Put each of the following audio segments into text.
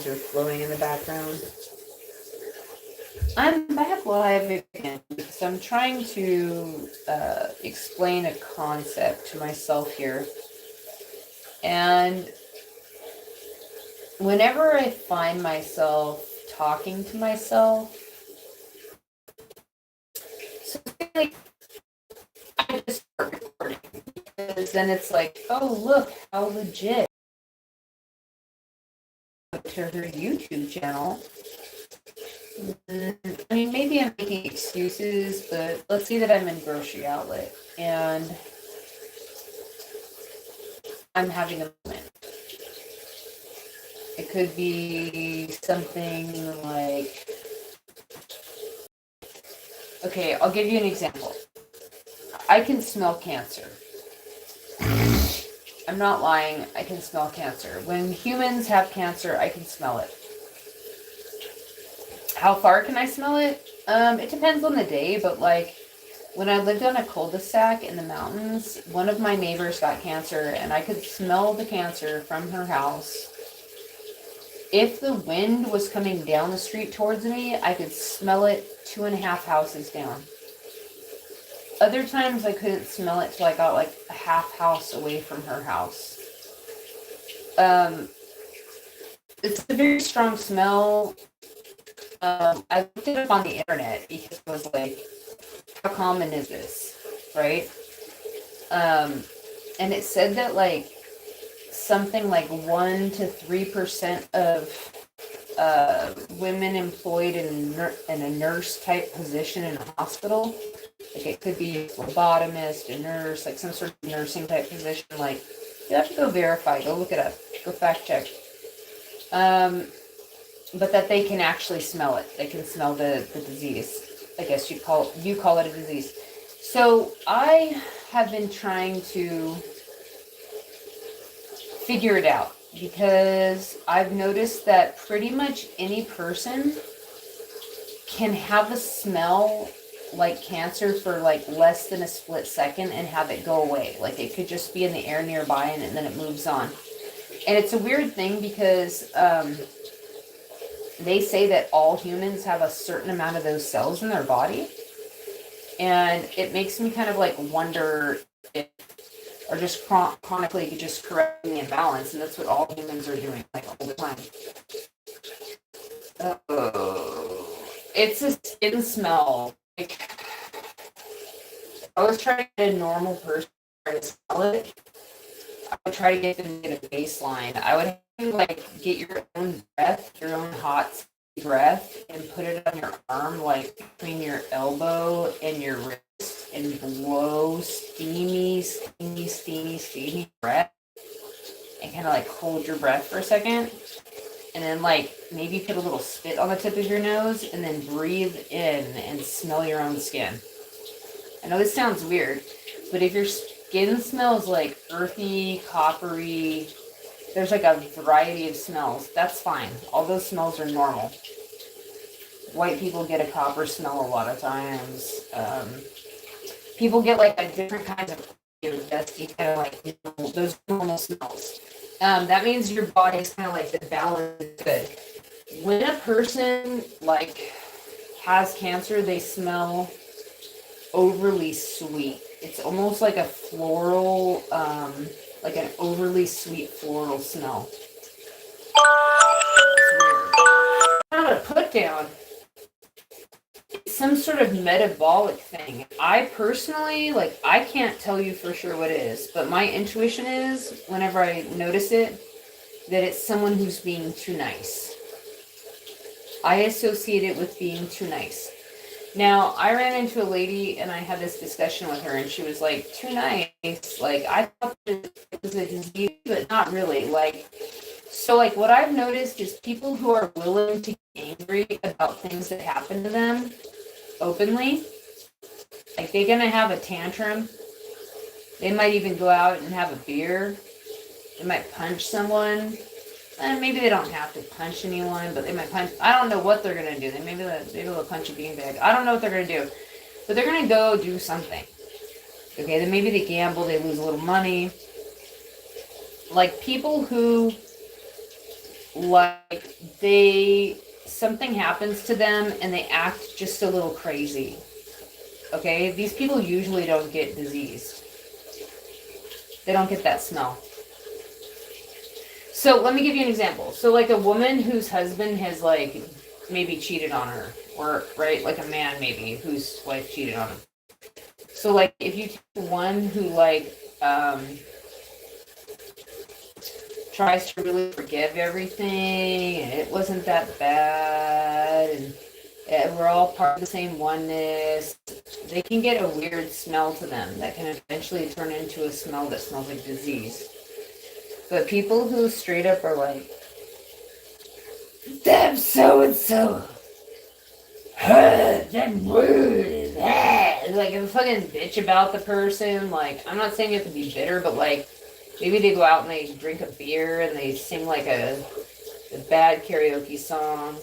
smells are flowing in the background. I'm back live again because I'm trying to explain a concept to myself here. And whenever I find myself talking to myself, so like, I just start recording because then it's like, oh, look how legit to her YouTube channel. I mean, maybe I'm making excuses, but let's see that I'm in grocery outlet and I'm having a moment. It could be something like, okay, I'll give you an example. I can smell cancer. I'm not lying, I can smell cancer. When humans have cancer, I can smell it. How far can I smell it? It depends on the day, but like when I lived on a cul-de-sac in the mountains, one of my neighbors got cancer and I could smell the cancer from her house. If the wind was coming down the street towards me, I could smell it 2.5 houses down. Other times I couldn't smell it till I got like a half house away from her house. It's a very strong smell. I looked it up on the internet because it was like, how common is this, right? And it said that like something like 1 to 3% of women employed in a nurse type position in a hospital, like it could be a phlebotomist, a nurse, like some sort of nursing type position, like you have to go verify, go look it up, go fact check. But that they can actually smell it. They can smell the disease. I guess you call it a disease. So I have been trying to figure it out because I've noticed that pretty much any person can have a smell like cancer for like less than a split second and have it go away. Like it could just be in the air nearby and then it moves on. And it's a weird thing because they say that all humans have a certain amount of those cells in their body. And it makes me kind of like wonder if, or just chronically just correcting the imbalance. And that's what all humans are doing, like all the time. It's a skin smell. Like, I was trying to get a normal person to try to smell it. I would try to get them to get a baseline. I would have to like get your own breath, your own hot breath, and put it on your arm, like between your elbow and your wrist, and blow steamy breath, and kind of like hold your breath for a second, and then like maybe put a little spit on the tip of your nose, and then breathe in and smell your own skin. I know this sounds weird, but if your skin smells like earthy, coppery, there's like a variety of smells, that's fine. All those smells are normal. White people get a copper smell a lot of times. People get like a different kinds of dusty, kind of like those normal smells. That means your body's kind of like the balance is good. When a person like has cancer, they smell overly sweet. It's almost like a floral, like an overly sweet floral smell. It's weird. Not a put down. It's some sort of metabolic thing. I personally, like, I can't tell you for sure what it is, but my intuition is, whenever I notice it, that it's someone who's being too nice. I associate it with being too nice. Now, I ran into a lady and I had this discussion with her and she was like, too nice. Like, I thought it was a disease, but not really. Like, so like what I've noticed is people who are willing to get angry about things that happen to them openly, like they're going to have a tantrum. They might even go out and have a beer. They might punch someone. And maybe they don't have to punch anyone, but they might punch. I don't know what they're going to do. Maybe they'll punch a beanbag. I don't know what they're going to do. But they're going to go do something. Okay, then maybe they gamble, they lose a little money. Like people who like something happens to them and they act just a little crazy. Okay, these people usually don't get diseased. They don't get that smell. So let me give you an example. So like a woman whose husband has like maybe cheated on her, or right, like a man maybe whose wife cheated on him. So like if you take one who like tries to really forgive everything and it wasn't that bad and we're all part of the same oneness, they can get a weird smell to them that can eventually turn into a smell that smells like disease. But people who straight up are like, them so-and-so, them rude, like a fucking bitch about the person. Like, I'm not saying you have to be bitter, but like, maybe they go out and they drink a beer and they sing like a bad karaoke song.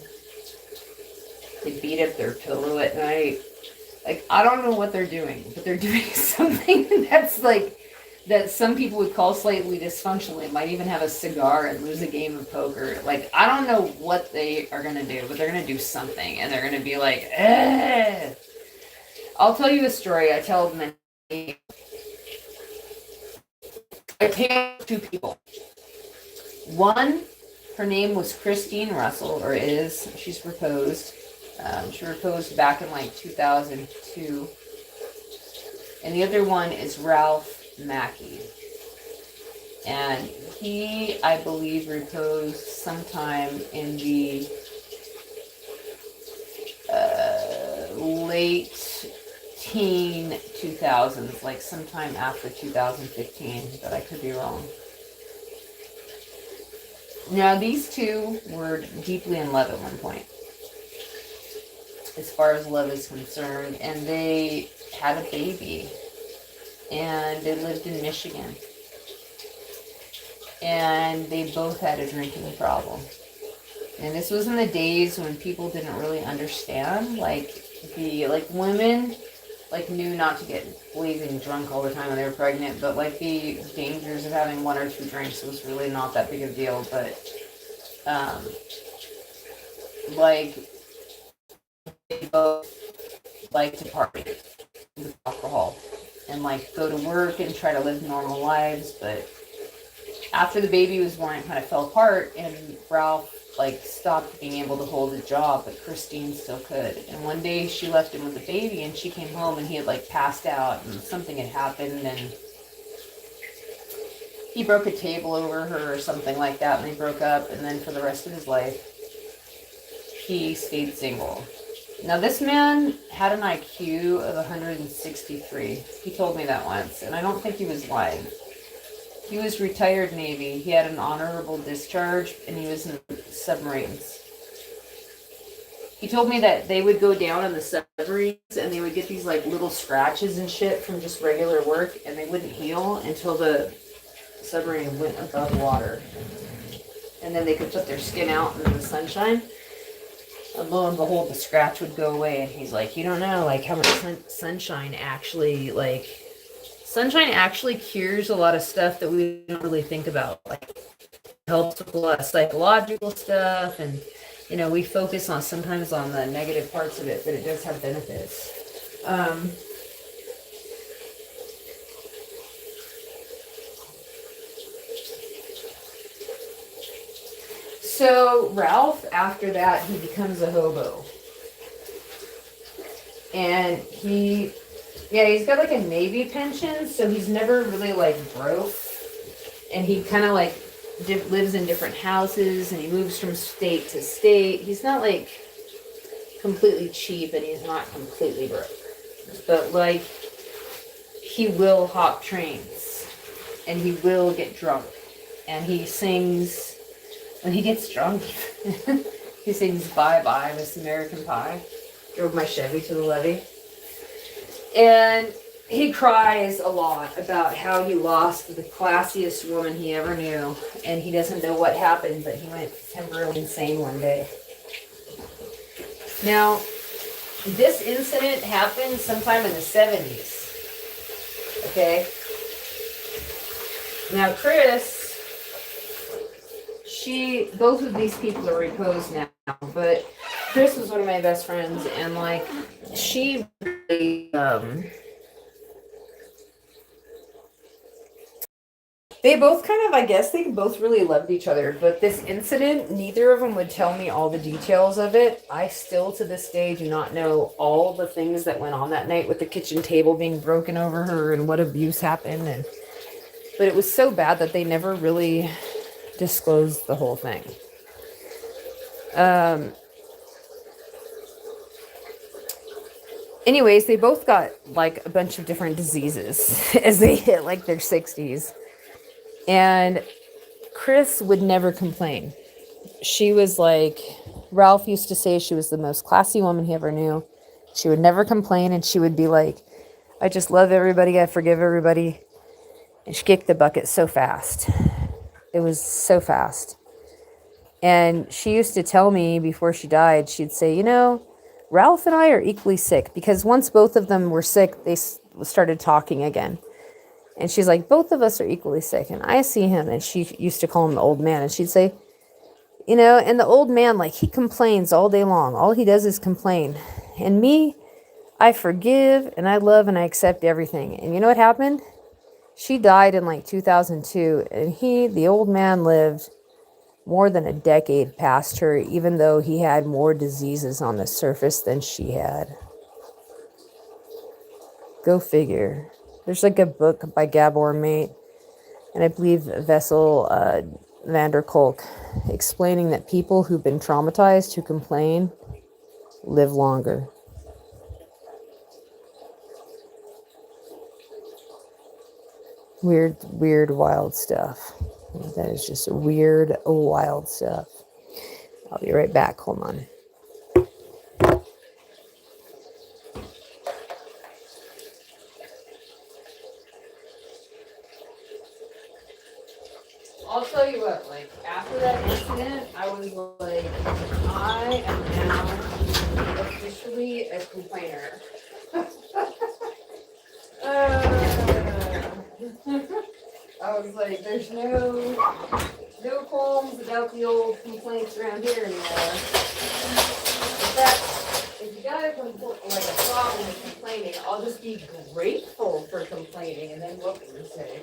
They beat up their pillow at night. Like, I don't know what they're doing, but they're doing something that's like, that some people would call slightly dysfunctional. They might even have a cigar and lose a game of poker. Like, I don't know what they are going to do, but they're going to do something. And they're going to be like, eh. I'll tell you a story. I tell many. I tell two people. One, her name was Christine Russell, or is. She's proposed. She proposed back in like 2002. And the other one is Ralph Mackey. And he, I believe, proposed sometime in the late teen 2000s, like sometime after 2015, but I could be wrong. Now, these two were deeply in love at one point, as far as love is concerned, and they had a baby, and they lived in Michigan, and they both had a drinking problem. And this was in the days when people didn't really understand, like women knew not to get blazing drunk all the time when they were pregnant, but like the dangers of having one or two drinks was really not that big of a deal. But they both like to party with alcohol and like go to work and try to live normal lives. But after the baby was born, it kind of fell apart, and Ralph stopped being able to hold a job, but Christine still could. And one day she left him with the baby, and she came home and he had passed out and something had happened, and he broke a table over her or something like that, and they broke up. And then for the rest of his life he stayed single. Now, this man had an IQ of 163. He told me that once, and I don't think he was lying. He was retired Navy. He had an honorable discharge, and he was in submarines. He told me that they would go down in the submarines, and they would get these little scratches and shit from just regular work, and they wouldn't heal until the submarine went above water. And then they could put their skin out in the sunshine. And lo and behold, the scratch would go away. And he's like, you don't know how much sunshine actually sunshine actually cures a lot of stuff that we don't really think about. It helps with a lot of psychological stuff, and we focus sometimes on the negative parts of it, but it does have benefits. So Ralph, after that, he becomes a hobo. And he's got a Navy pension, so he's never really broke. And he kind of lives in different houses, and he moves from state to state. He's not completely cheap, and he's not completely broke. But he will hop trains, and he will get drunk, and he sings. When he gets drunk, he sings "Bye Bye" Miss American Pie. Drove my Chevy to the levee. And he cries a lot about how he lost the classiest woman he ever knew. And he doesn't know what happened, but he went temporarily insane one day. Now, this incident happened sometime in the 70s. Okay? Now, Chris both of these people are reposed now, but Chris was one of my best friends, and like, she really, they both kind of, I guess they both really loved each other, but this incident, neither of them would tell me all the details of it. I still to this day do not know all the things that went on that night with the kitchen table being broken over her and what abuse happened. But it was so bad that they never really disclosed the whole thing. Anyways, they both got like a bunch of different diseases as they hit like their 60s. And Chris would never complain. She was like, Ralph used to say she was the most classy woman he ever knew. She would never complain, and she would be like, I just love everybody, I forgive everybody. And she kicked the bucket so fast. It was so fast. And she used to tell me before she died, she'd say, you know, Ralph and I are equally sick, because once both of them were sick, they started talking again. And she's like, both of us are equally sick. And I see him, and she used to call him the old man. And she'd say, you know, and the old man, like, he complains all day long. All he does is complain. And me, I forgive and I love and I accept everything. And you know what happened? She died in like 2002. And the old man, lived more than a decade past her, even though he had more diseases on the surface than she had. Go figure. There's like a book by Gabor Mate, and I believe Vessel van der Kolk, explaining that people who've been traumatized, who complain, live longer. Weird, wild stuff. That is just weird, wild stuff. I'll be right back. Hold on. I'll tell you what, like, after that incident, I was like, I am now officially a complainer. I was like, there's no qualms about the old complaints around here anymore. In fact, if you got a problem with complaining, I'll just be grateful for complaining, and then what can you say?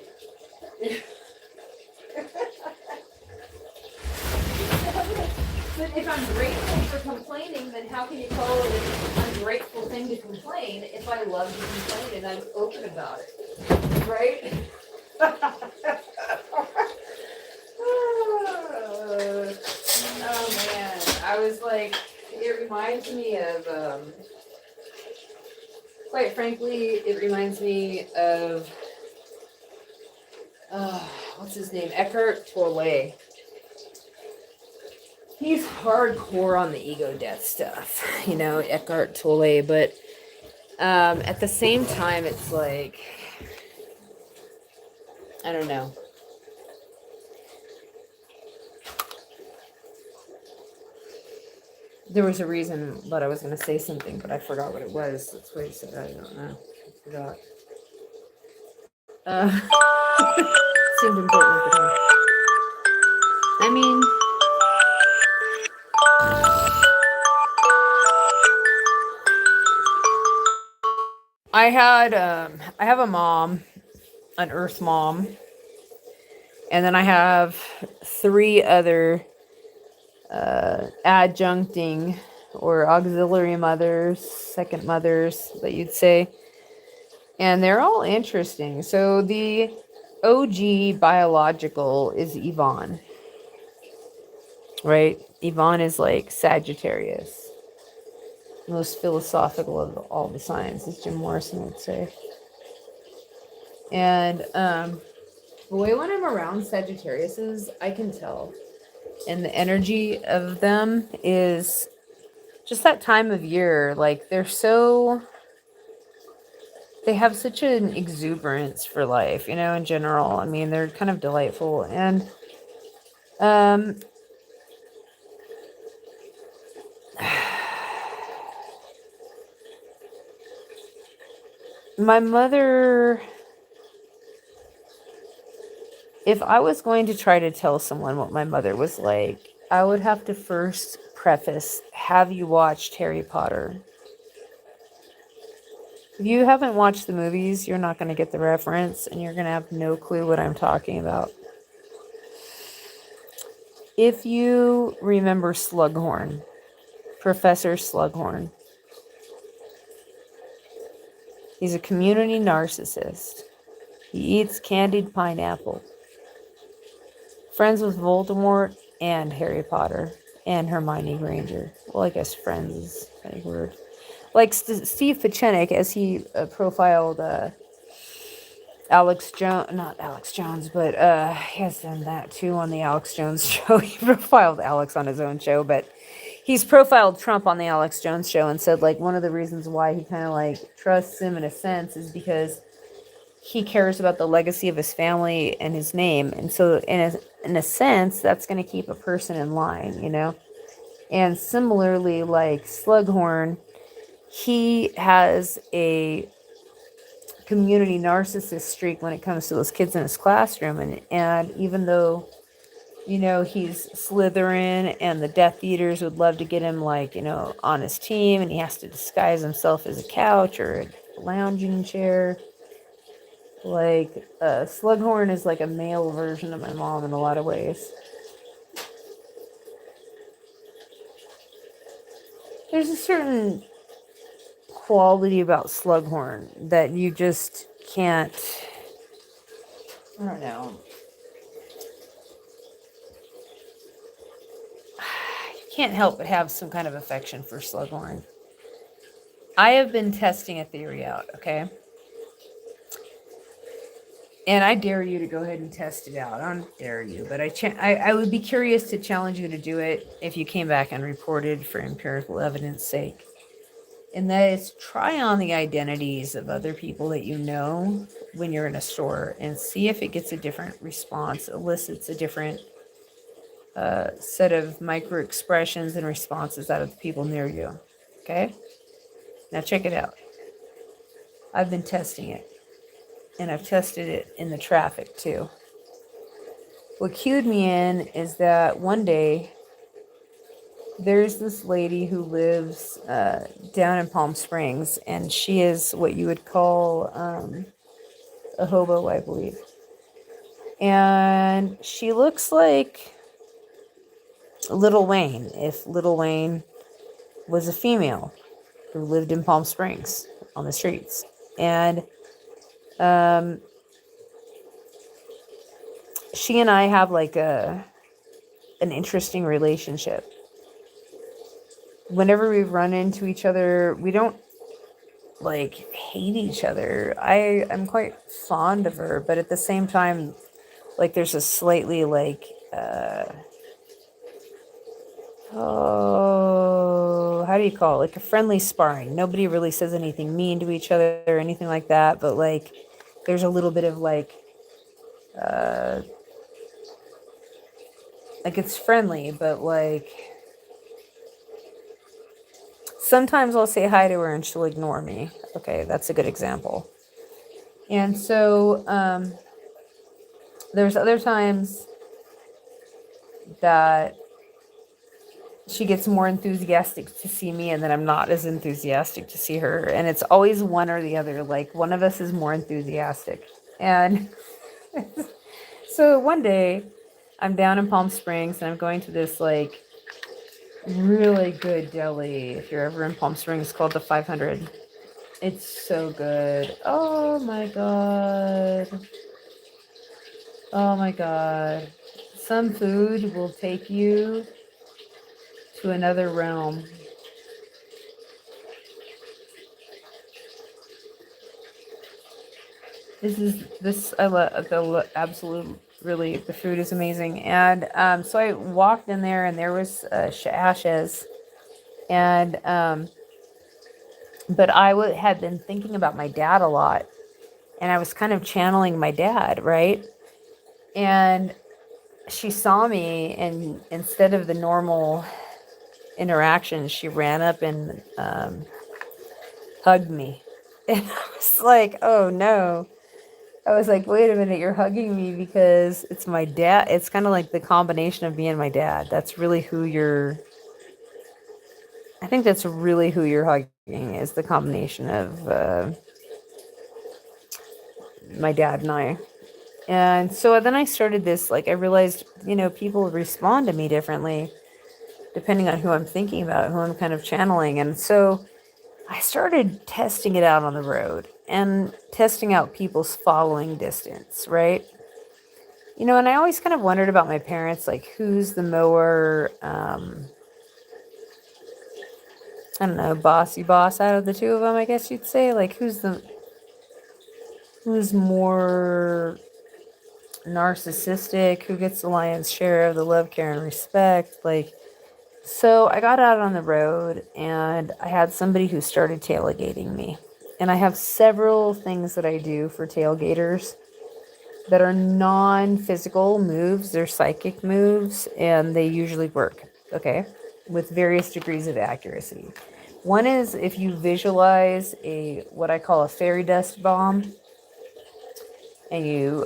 But if I'm grateful for complaining, then how can you call it an ungrateful thing to complain if I love to complain and I'm open about it? Right? Oh man, I was like, it reminds me of, quite frankly, it reminds me of, what's his name? Eckhart Tolle. He's hardcore on the ego death stuff, you know, Eckhart Tolle, but at the same time, it's like, I don't know. There was a reason that I was going to say something, but I forgot what it was. That's why I said I don't know. I forgot. Seemed important at the time. I mean, I have a mom, an earth mom, and then I have 3 other adjuncting or auxiliary mothers, second mothers that you'd say, and they're all interesting. So the OG biological is Yvonne, right? Yvonne is like Sagittarius, most philosophical of all the signs, as Jim Morrison would say. And boy, when I'm around Sagittariuses, I can tell. And the energy of them is just that time of year. Like, they have such an exuberance for life, you know, in general. I mean, they're kind of delightful. And my mother If I was going to try to tell someone what my mother was like, I would have to first preface, have you watched Harry Potter? If you haven't watched the movies, you're not going to get the reference and you're going to have no clue what I'm talking about. If you remember Slughorn, Professor Slughorn, he's a community narcissist. He eats candied pineapple. Friends with Voldemort and Harry Potter and Hermione Granger. Well, I guess friends is a word. Like Steve Pachenik, as he profiled Alex Jones, not Alex Jones, but he has done that too on the Alex Jones show. He profiled Alex on his own show, but he's profiled Trump on the Alex Jones show and said like one of the reasons why he kind of like trusts him in a sense is because he cares about the legacy of his family and his name. And so in a sense, that's going to keep a person in line, you know? And similarly, like Slughorn, he has a community narcissist streak when it comes to those kids in his classroom. And even though, you know, he's Slytherin and the Death Eaters would love to get him like, you know, on his team and he has to disguise himself as a couch or a lounging chair. Like, Slughorn is like a male version of my mom in a lot of ways. There's a certain quality about Slughorn that you just can't, I don't know. You can't help but have some kind of affection for Slughorn. I have been testing a theory out, okay? And I dare you to go ahead and test it out. I don't dare you, but I would be curious to challenge you to do it if you came back and reported for empirical evidence sake. And that is try on the identities of other people that you know when you're in a store and see if it gets a different response, elicits a different set of micro expressions and responses out of the people near you. Okay? Now check it out. I've been testing it. And I've tested it in the traffic too. What cued me in is that one day there's this lady who lives down in Palm Springs, and she is what you would call a hobo, I believe. And she looks like Lil Wayne, if Lil Wayne was a female who lived in Palm Springs on the streets. And she and I have like an interesting relationship. Whenever we run into each other, we don't like hate each other. I'm quite fond of her, but at the same time, like there's a slightly like how do you call it? Like a friendly sparring. Nobody really says anything mean to each other or anything like that, but like there's a little bit of like it's friendly, but like sometimes I'll say hi to her and she'll ignore me. Okay, that's a good example. And so there's other times that she gets more enthusiastic to see me and then I'm not as enthusiastic to see her. And it's always one or the other. Like one of us is more enthusiastic. And so one day I'm down in Palm Springs and I'm going to this like really good deli. If you're ever in Palm Springs, called the 500. It's so good. Oh my God. Oh my God. Some food will take you to another realm. I love the absolute, really, the food is amazing. And so I walked in there and there was ashes. And but I had been thinking about my dad a lot. And I was kind of channeling my dad, right? And she saw me, and instead of the normal interaction, she ran up and hugged me. And I was like, oh no. I was like, wait a minute, you're hugging me because it's my dad. It's kind of like the combination of me and my dad. That's really who you're, I think that's really who you're hugging is the combination of my dad and I. And so then I started this, like, I realized, people respond to me differently depending on who I'm thinking about, who I'm kind of channeling. And so I started testing it out on the road and testing out people's following distance, right? And I always kind of wondered about my parents, like who's the more, I don't know, bossy boss out of the two of them, I guess you'd say. Like who's more narcissistic, who gets the lion's share of the love, care, and respect. Like, so I got out on the road and I had somebody who started tailgating me. And I have several things that I do for tailgaters that are non-physical moves, they're psychic moves, and they usually work, okay, with various degrees of accuracy. One is if you visualize a what I call a fairy dust bomb, and you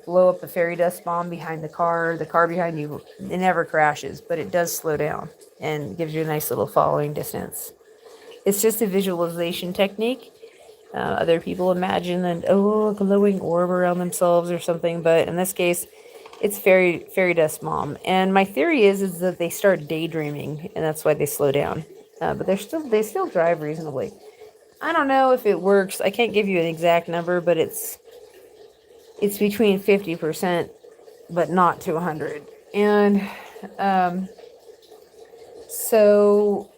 blow up a fairy dust bomb behind the car behind you, it never crashes, but it does slow down and gives you a nice little following distance. It's just a visualization technique. Other people imagine a glowing orb around themselves or something, but in this case, it's fairy dust bomb. And my theory is that they start daydreaming, and that's why they slow down. But they still drive reasonably. I don't know if it works. I can't give you an exact number, but it's between 50%, but not to 100. And so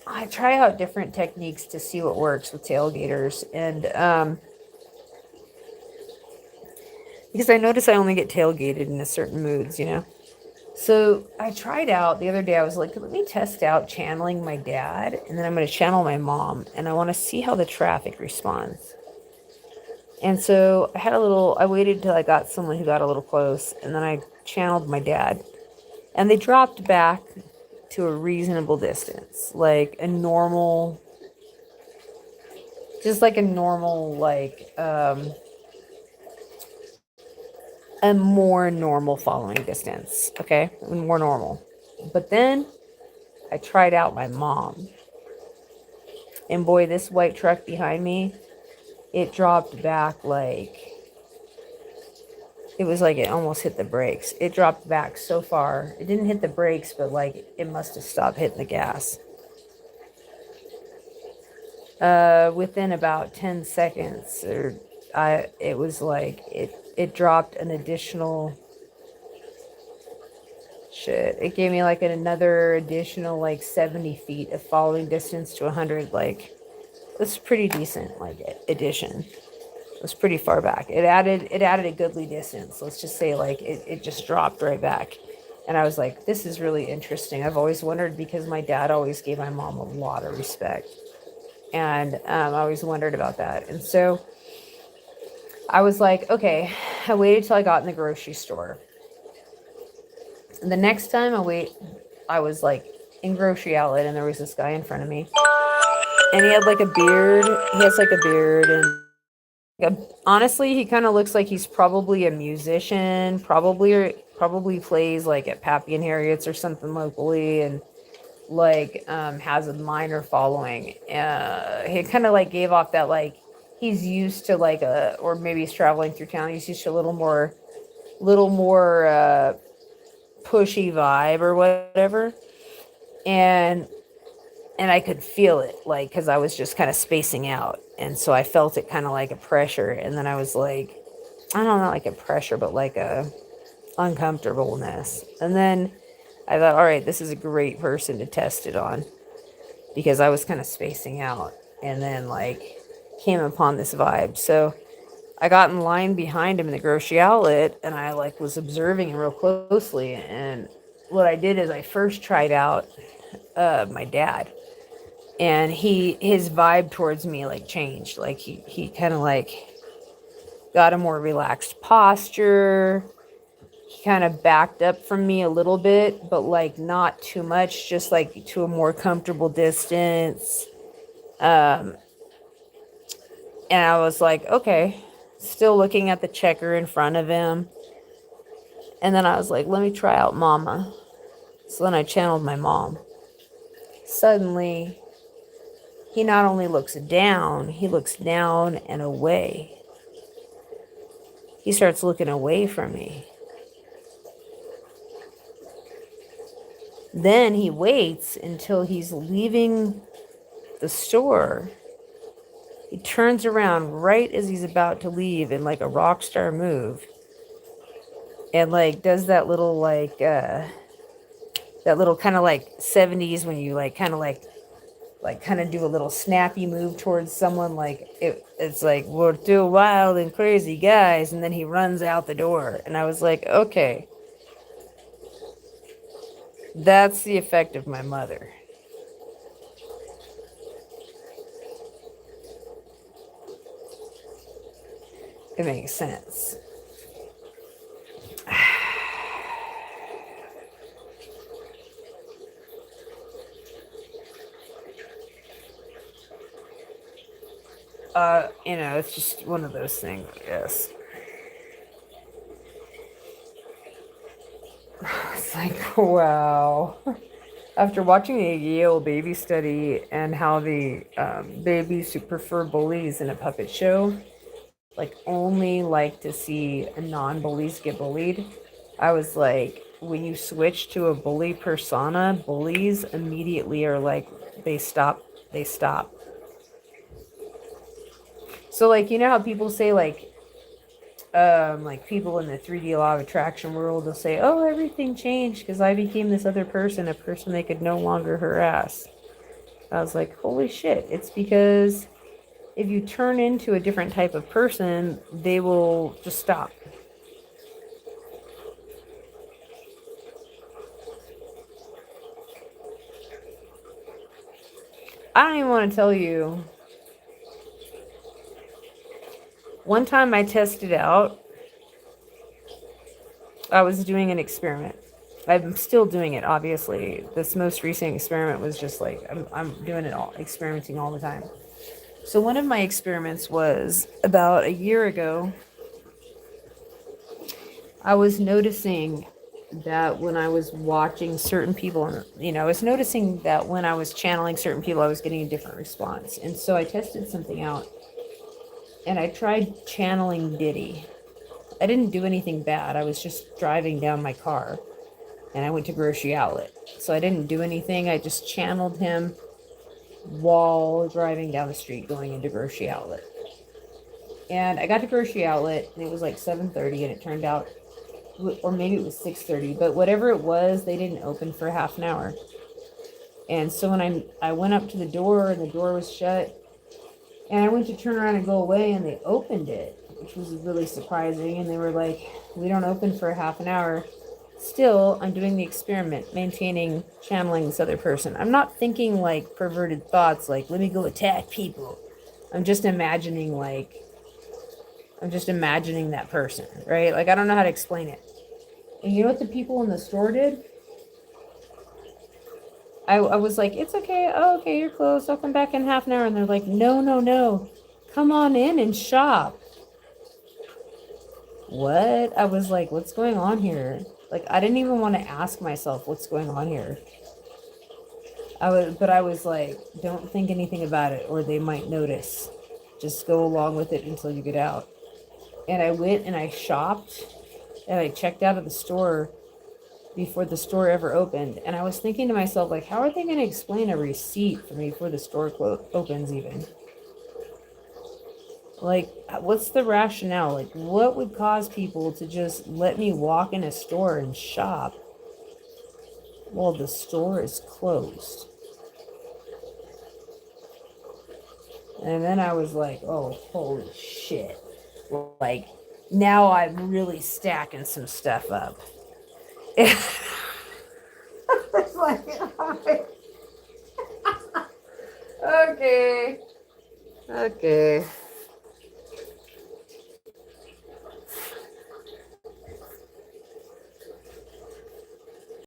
I try out different techniques to see what works with tailgaters. And because I notice I only get tailgated in a certain moods. So I tried out the other day, I was like, let me test out channeling my dad, and then I'm going to channel my mom, and I want to see how the traffic responds. And so I waited till I got someone who got a little close, and then I channeled my dad. And they dropped back to a reasonable distance, like a normal, just like a normal, like, a more normal following distance, okay? More normal. But then I tried out my mom. And boy, this white truck behind me, it dropped back like, it was like it almost hit the brakes. It dropped back so far. It didn't hit the brakes, but like it must have stopped hitting the gas. Within about 10 seconds, it was like it dropped an additional shit. It gave me like another additional like 70 feet of following distance to 100. Like, that's pretty decent, like addition. It was pretty far back. It added a goodly distance. Let's just say like it just dropped right back. And I was like, this is really interesting. I've always wondered, because my dad always gave my mom a lot of respect. And I always wondered about that. And so I was like, okay, I waited till I got in the grocery store. And the next time I was like in grocery outlet, and there was this guy in front of me. And he had like a beard. He has like a beard, and honestly, he kind of looks like he's probably a musician, probably plays like at Pappy and Harriet's or something locally, and like has a minor following. He kind of like gave off that like he's used to like or maybe he's traveling through town. He's used to a little more pushy vibe or whatever, and I could feel it, like, because I was just kind of spacing out. And so I felt it kind of like a pressure. And then I was like, I don't know, like a pressure, but like a uncomfortableness. And then I thought, all right, this is a great person to test it on, because I was kind of spacing out. And then like came upon this vibe. So I got in line behind him in the grocery outlet, and I like was observing him real closely. And what I did is I first tried out my dad. And his vibe towards me like changed. Like he kind of like got a more relaxed posture. He kind of backed up from me a little bit, but like not too much, just like to a more comfortable distance. And I was like, okay. still looking at the checker in front of him. And then I was like, let me try out Mama. So then I channeled my mom. Suddenly, he not only looks down, he looks down and away. He starts looking away from me. Then he waits until he's leaving the store. He turns around right as he's about to leave in like a rock star move. And like does that little that little kind of like 70s when you like kind of do a little snappy move towards someone, like it's like, we're two wild and crazy guys, and then he runs out the door. And I was like, okay, that's the effect of my mother. It makes sense. It's just one of those things, I guess. It's like, wow. After watching a Yale baby study and how the babies who prefer bullies in a puppet show like only like to see non-bullies get bullied, I was like, when you switch to a bully persona, bullies immediately are like, they stop. So like, you know how people say like people in the 3D law of attraction world will say, oh, everything changed because I became this other person, a person they could no longer harass. I was like, holy shit, it's because if you turn into a different type of person, they will just stop. I don't even want to tell you. One time I tested out, I was doing an experiment. I'm still doing it, obviously. This most recent experiment was just like, I'm doing it all, experimenting all the time. So one of my experiments was about a year ago. I was noticing that when I was watching certain people, I was noticing that when I was channeling certain people, I was getting a different response. And so I tested something out, and I tried channeling Diddy. I didn't do anything bad. I was just driving down my car, and I went to Grocery Outlet. So I didn't do anything. I just channeled him while driving down the street going into Grocery Outlet. And I got to Grocery Outlet, and it was like 7:30, and it turned out, or maybe it was 6:30, but whatever it was, they didn't open for half an hour. And so when I went up to the door, and the door was shut, and I went to turn around and go away, and they opened it, which was really surprising. And they were like, we don't open for half an hour. Still, I'm doing the experiment, maintaining channeling this other person. I'm not thinking like perverted thoughts, like, let me go attack people. I'm just imagining that person, right? Like, I don't know how to explain it. And you know what the people in the store did? I was like, it's okay. Oh, okay, you're closed. I'll come back in half an hour. And they're like, no. Come on in and shop. What? I was like, what's going on here? Like, I didn't even want to ask myself what's going on here. I was like, don't think anything about it or they might notice. Just go along with it until you get out. And I went and I shopped and I checked out of the store before the store ever opened. And I was thinking to myself, like, how are they going to explain a receipt for me before the store opens even? Like, what's the rationale? Like, what would cause people to just let me walk in a store and shop while the store is closed? And then I was like, oh, holy shit. Like, now I'm really stacking some stuff up. It's like, okay.